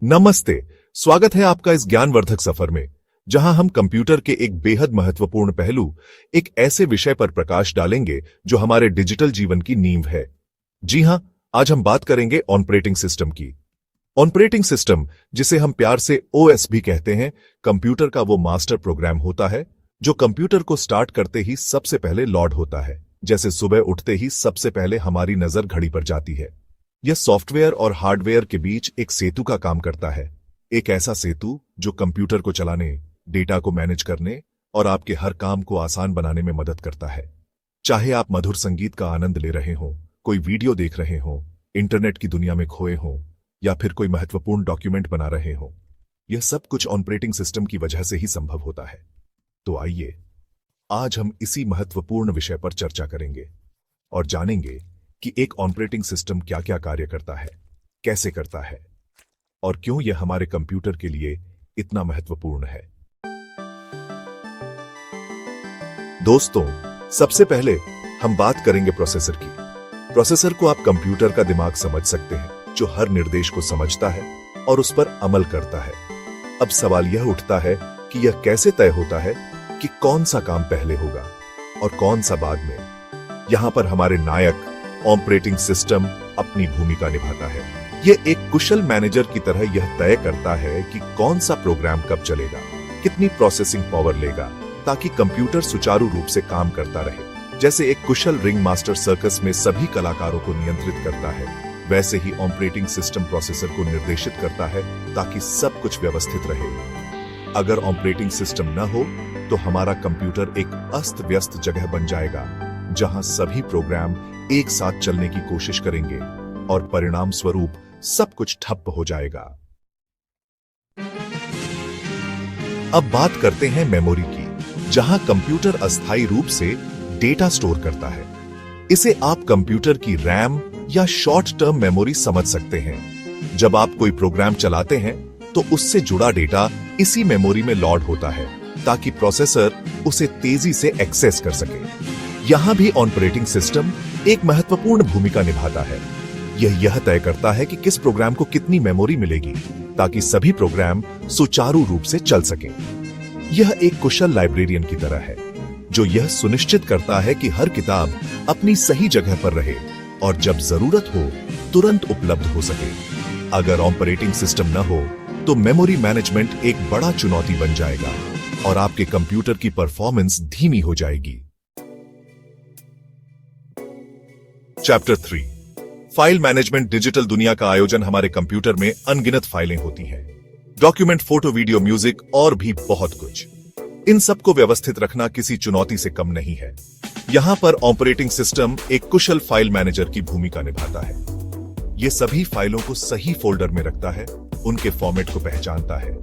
नमस्ते। स्वागत है आपका इस ज्ञानवर्धक सफर में, जहां हम कंप्यूटर के एक बेहद महत्वपूर्ण पहलू, एक ऐसे विषय पर प्रकाश डालेंगे जो हमारे डिजिटल जीवन की नींव है। जी हां, आज हम बात करेंगे ऑपरेटिंग सिस्टम की। ऑपरेटिंग सिस्टम, जिसे हम प्यार से ओएस भी कहते हैं, कंप्यूटर का वो मास्टर प्रोग्राम होता है जो कंप्यूटर को स्टार्ट करते ही सबसे पहले लॉड होता है। जैसे सुबह उठते ही सबसे पहले हमारी नजर घड़ी पर जाती है। यह सॉफ्टवेयर और हार्डवेयर के बीच एक सेतु का काम करता है। एक ऐसा सेतु जो कंप्यूटर को चलाने, डेटा को मैनेज करने और आपके हर काम को आसान बनाने में मदद करता है। चाहे आप मधुर संगीत का आनंद ले रहे हों, कोई वीडियो देख रहे हों, इंटरनेट की दुनिया में खोए हों या फिर कोई महत्वपूर्ण डॉक्यूमेंट बना रहे हों, यह सब कुछ ऑपरेटिंग सिस्टम की वजह से ही संभव होता है। तो आइए, आज हम इसी महत्वपूर्ण विषय पर चर्चा करेंगे और जानेंगे कि एक ऑपरेटिंग सिस्टम क्या क्या कार्य करता है, कैसे करता है और क्यों यह हमारे कंप्यूटर के लिए इतना महत्वपूर्ण है। दोस्तों, सबसे पहले हम बात करेंगे प्रोसेसर की। प्रोसेसर को आप कंप्यूटर का दिमाग समझ सकते हैं, जो हर निर्देश को समझता है और उस पर अमल करता है। अब सवाल यह उठता है कि यह कैसे तय होता है कि कौन सा काम पहले होगा और कौन सा बाद में। यहां पर हमारे नायक ऑपरेटिंग सिस्टम अपनी भूमिका निभाता है। यह एक कुशल मैनेजर की तरह यह तय करता है कि कौन सा प्रोग्राम कब चलेगा, कितनी प्रोसेसिंग पावर लेगा, ताकि कंप्यूटर सुचारू रूप से काम करता रहे। जैसे एक कुशल रिंग मास्टर सर्कस में सभी कलाकारों को नियंत्रित करता है, वैसे ही ऑपरेटिंग सिस्टम प्रोसेसर को निर्देशित करता है ताकि सब कुछ व्यवस्थित रहे। अगर ऑपरेटिंग सिस्टम न हो तो हमारा कंप्यूटर एक अस्त व्यस्त जगह बन जाएगा, जहां सभी प्रोग्राम एक साथ चलने की कोशिश करेंगे और परिणाम स्वरूप सब कुछ ठप हो जाएगा। अब बात करते हैं मेमोरी की, जहां कंप्यूटर अस्थायी रूप से डेटा स्टोर करता है। इसे आप कंप्यूटर की रैम या शॉर्ट टर्म मेमोरी समझ सकते हैं। जब आप कोई प्रोग्राम चलाते हैं तो उससे जुड़ा डेटा इसी मेमोरी में लोड होता है, ताकि प्रोसेसर उसे तेजी से एक्सेस कर सके। यहां भी ऑपरेटिंग सिस्टम एक महत्वपूर्ण भूमिका निभाता है। यह तय करता है कि किस प्रोग्राम को कितनी मेमोरी मिलेगी, ताकि सभी प्रोग्राम सुचारू रूप से चल सकें। यह एक कुशल लाइब्रेरियन की तरह है, जो यह सुनिश्चित करता है कि हर किताब अपनी सही जगह पर रहे और जब जरूरत हो तुरंत उपलब्ध हो सके। अगर ऑपरेटिंग सिस्टम न हो तो मेमोरी मैनेजमेंट एक बड़ा चुनौती बन जाएगा और आपके कंप्यूटर की परफॉर्मेंस धीमी हो जाएगी। Chapter 3, file management. डिजिटल दुनिया का आयोजन। हमारे कंप्यूटर में अनगिनत फाइलें होती हैं, डॉक्यूमेंट, फोटो, वीडियो, म्यूजिक और भी बहुत कुछ। इन सबको व्यवस्थित रखना किसी चुनौती से कम नहीं है। यहां पर ऑपरेटिंग सिस्टम एक कुशल फाइल मैनेजर की भूमिका निभाता है। यह सभी फाइलों को सही फोल्डर में रखता है, उनके फॉर्मेट को पहचानता है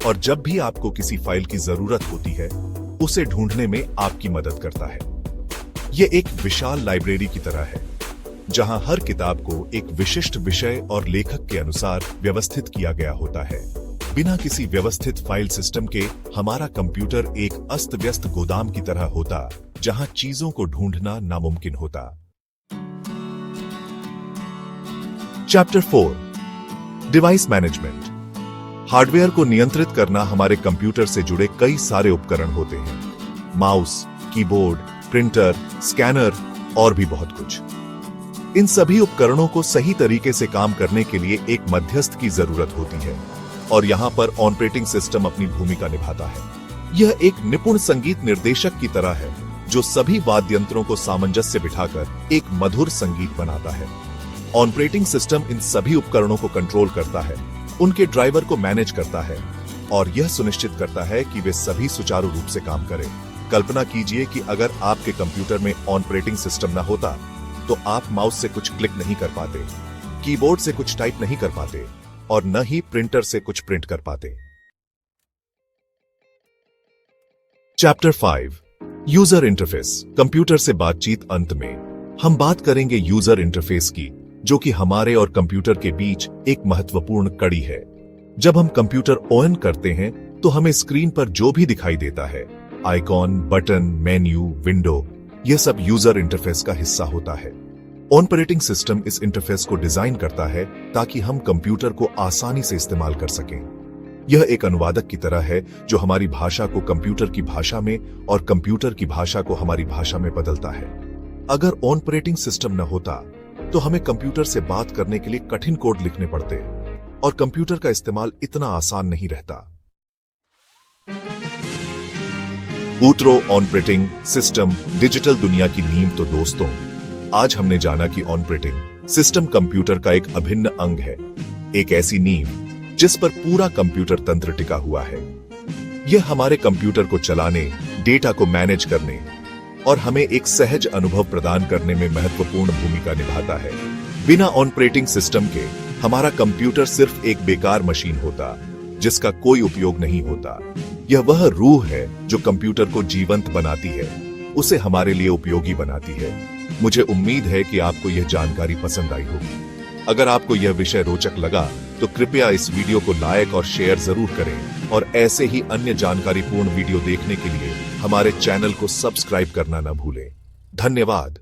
और जब भी आपको किसी फाइल की जरूरत होती है उसे ढूंढने में आपकी मदद करता है। यह एक विशाल लाइब्रेरी की तरह है, जहां हर किताब को एक विशिष्ट विषय और लेखक के अनुसार व्यवस्थित किया गया होता है। बिना किसी व्यवस्थित फाइल सिस्टम के हमारा कंप्यूटर एक अस्त व्यस्त गोदाम की तरह होता, जहां चीजों को ढूंढना नामुमकिन होता। Chapter 4, device management. हार्डवेयर को नियंत्रित करना। हमारे कंप्यूटर से जुड़े कई सारे उपकरण होते हैं, माउस, कीबोर्ड, प्रिंटर, स्कैनर और भी बहुत कुछ। इन सभी उपकरणों को सही तरीके से काम करने के लिए एक मध्यस्थ की जरूरत होती है और यहां पर ऑपरेटिंग सिस्टम अपनी भूमिका निभाता है। यह एक निपुण संगीत निर्देशक की तरह है, जो सभी वाद्य यंत्रों को सामंजस्य बिठाकर एक मधुर संगीत बनाता है। ऑपरेटिंग सिस्टम इन सभी उपकरणों को कंट्रोल करता है, उनके ड्राइवर को मैनेज करता है और यह सुनिश्चित करता है कि वे सभी सुचारू रूप से काम करें। कल्पना कीजिए कि अगर आपके कंप्यूटर में ऑपरेटिंग सिस्टम न होता तो आप माउस से कुछ क्लिक नहीं कर पाते, कीबोर्ड से कुछ टाइप नहीं कर पाते और न ही प्रिंटर से कुछ प्रिंट कर पाते। Chapter 5, user interface. कंप्यूटर से बातचीत। अंत में हम बात करेंगे यूजर इंटरफेस की, जो कि हमारे और कंप्यूटर के बीच एक महत्वपूर्ण कड़ी है। जब हम कंप्यूटर ऑन करते हैं तो हमें स्क्रीन पर जो भी दिखाई देता है, आइकॉन, बटन, मेन्यू, विंडो, यह सब यूजर इंटरफेस का हिस्सा होता है। ऑपरेटिंग सिस्टम इस इंटरफेस को डिजाइन करता है ताकि हम कंप्यूटर को आसानी से इस्तेमाल कर सकें। यह एक अनुवादक की तरह है जो हमारी भाषा को कंप्यूटर की भाषा में और कंप्यूटर की भाषा को हमारी भाषा में बदलता है। अगर ऑपरेटिंग सिस्टम न होता तो हमें कंप्यूटर से बात करने के लिए कठिन कोड लिखने पड़ते और कंप्यूटर का इस्तेमाल इतना आसान नहीं रहता। ऊतरो ऑपरेटिंग सिस्टम डिजिटल दुनिया की नींव। तो दोस्तों, आज हमने जाना कि ऑपरेटिंग सिस्टम कंप्यूटर का एक अभिन्न अंग है, एक ऐसी नींव जिस पर पूरा कंप्यूटर तंत्र टिका हुआ है। यह हमारे कंप्यूटर को चलाने, डेटा को मैनेज करने और हमें एक सहज अनुभव प्रदान करने में महत्वपूर्ण भूमिका निभाता है। बिना ऑपरेटिंग सिस्टम के हमारा कंप्यूटर सिर्फ एक बेकार मशीन होता जिसका कोई उपयोग नहीं होता। यह वह रूह है जो कंप्यूटर को जीवंत बनाती है, उसे हमारे लिए उपयोगी बनाती है। मुझे उम्मीद है कि आपको यह जानकारी पसंद आई होगी। अगर आपको यह विषय रोचक लगा तो कृपया इस वीडियो को लाइक और शेयर जरूर करें और ऐसे ही अन्य जानकारीपूर्ण वीडियो देखने के लिए हमारे चैनल को सब्सक्राइब करना न भूलें। धन्यवाद।